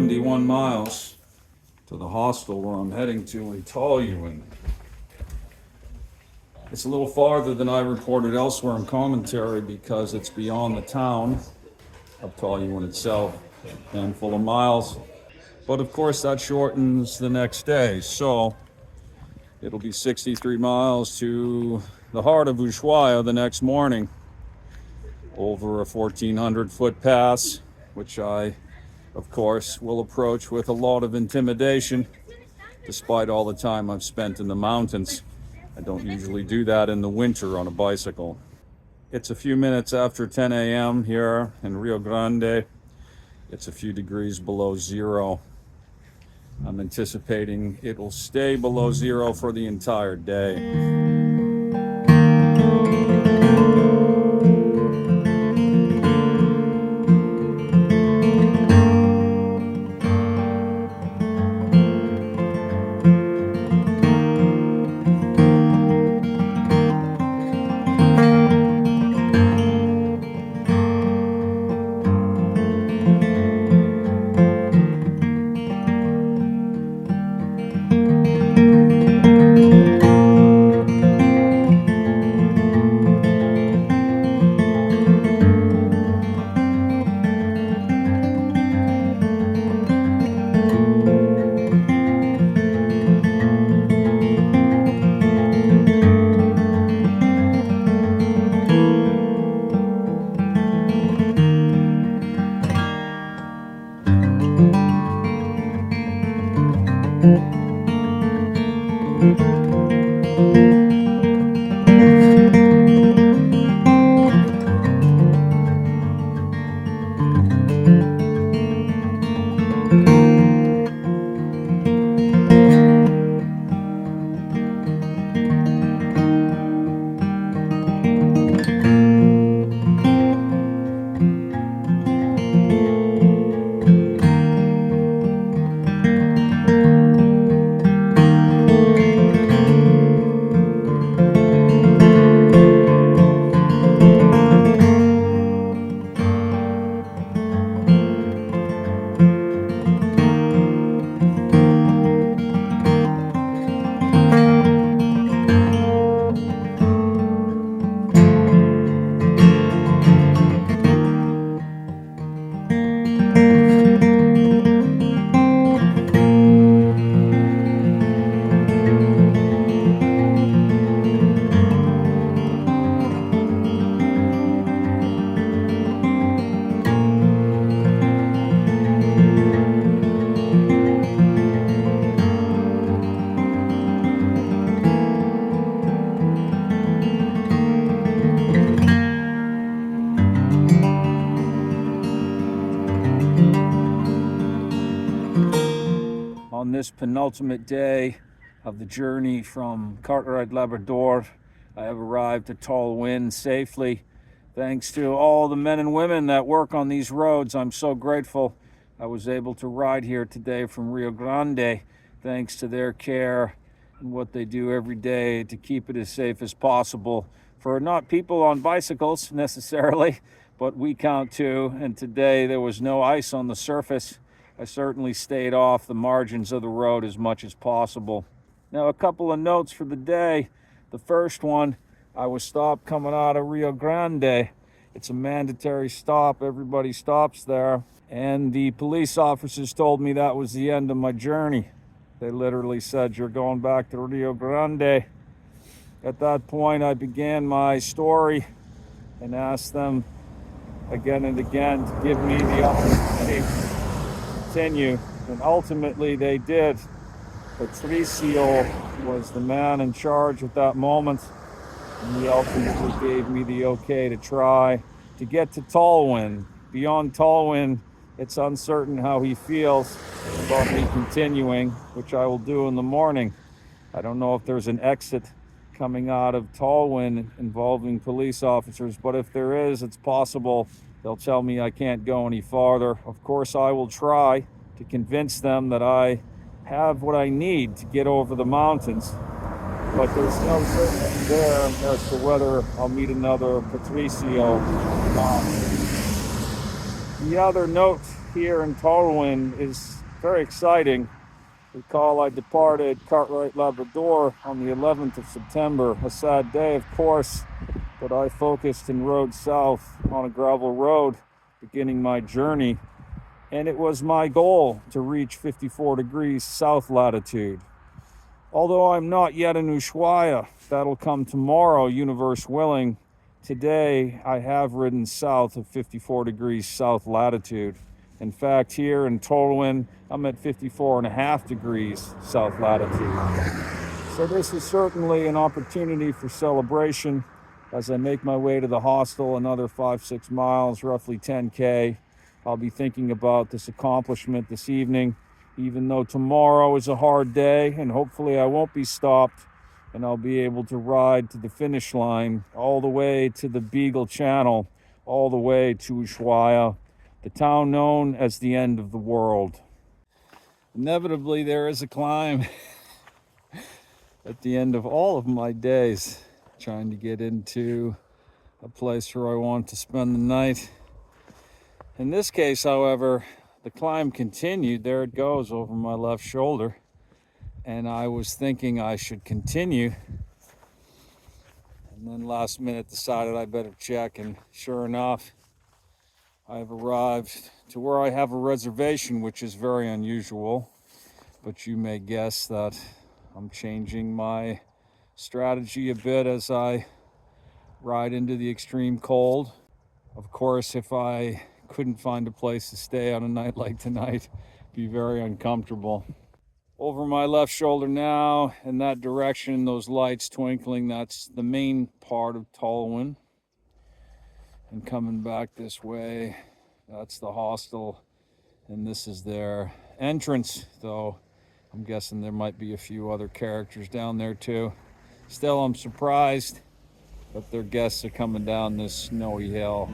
71 miles to the hostel where I'm heading to in Tolhuin. It's a little farther than I reported elsewhere in commentary because it's beyond the town of Tolhuin itself, a handful of miles. But of course that shortens the next day, so it'll be 63 miles to the heart of Ushuaia the next morning, over a 1,400-foot pass, which I, of course, will approach with a lot of intimidation, despite all the time I've spent in the mountains. I don't usually do that in the winter on a bicycle. It's a few minutes after 10 a.m. here in Rio Grande. It's a few degrees below zero. I'm anticipating it will stay below zero for the entire day. On this penultimate day of the journey from Cartright, Labrador, I have arrived at Tolhuin safely. Thanks to all the men and women that work on these roads, I'm so grateful I was able to ride here today from Rio Grande, thanks to their care and what they do every day to keep it as safe as possible for not people on bicycles necessarily, but we count too. And today there was no ice on the surface. I certainly stayed off the margins of the road as much as possible. Now, a couple of notes for the day. The first one, I was stopped coming out of Rio Grande. It's a mandatory stop. Everybody stops there. And the police officers told me that was the end of my journey. They literally said, "You're going back to Rio Grande." At that point, I began my story and asked them again and again to give me the opportunity continue, and ultimately they did. Patricio was the man in charge at that moment, and he ultimately gave me the okay to try to get to Tolhuin. Beyond Tolhuin, it's uncertain how he feels about me continuing, which I will do in the morning. I don't know if there's an exit coming out of Tolhuin involving police officers, but if there is, it's possible they'll tell me I can't go any farther. Of course, I will try to convince them that I have what I need to get over the mountains, but there's no certainty there as to whether I'll meet another Patricio or not. The other note here in Tolhuin is very exciting. Recall I departed Cartright, Labrador on the 11th of September. A sad day, of course, but I focused and rode south on a gravel road, beginning my journey. And it was my goal to reach 54 degrees south latitude. Although I'm not yet in Ushuaia, that'll come tomorrow, universe willing. Today, I have ridden south of 54 degrees south latitude. In fact, here in Tolhuin, I'm at 54.5 degrees south latitude. So this is certainly an opportunity for celebration. As I make my way to the hostel, another 5-6 miles, roughly 10K, I'll be thinking about this accomplishment this evening, even though tomorrow is a hard day, and hopefully I won't be stopped, and I'll be able to ride to the finish line, all the way to the Beagle Channel, all the way to Ushuaia, the town known as the end of the world. Inevitably, there is a climb at the end of all of my days, trying to get into a place where I want to spend the night. In this case, however, the climb continued. There it goes over my left shoulder. And I was thinking I should continue. And then last minute decided I better check. And sure enough, I've arrived to where I have a reservation, which is very unusual. But you may guess that I'm changing my strategy a bit as I ride into the extreme cold. Of course, if I couldn't find a place to stay on a night like tonight, it'd be very uncomfortable. Over my left shoulder now, in that direction, those lights twinkling, that's the main part of Tolhuin. And coming back this way, that's the hostel, and this is their entrance, though I'm guessing there might be a few other characters down there too. Still, I'm surprised that their guests are coming down this snowy hill.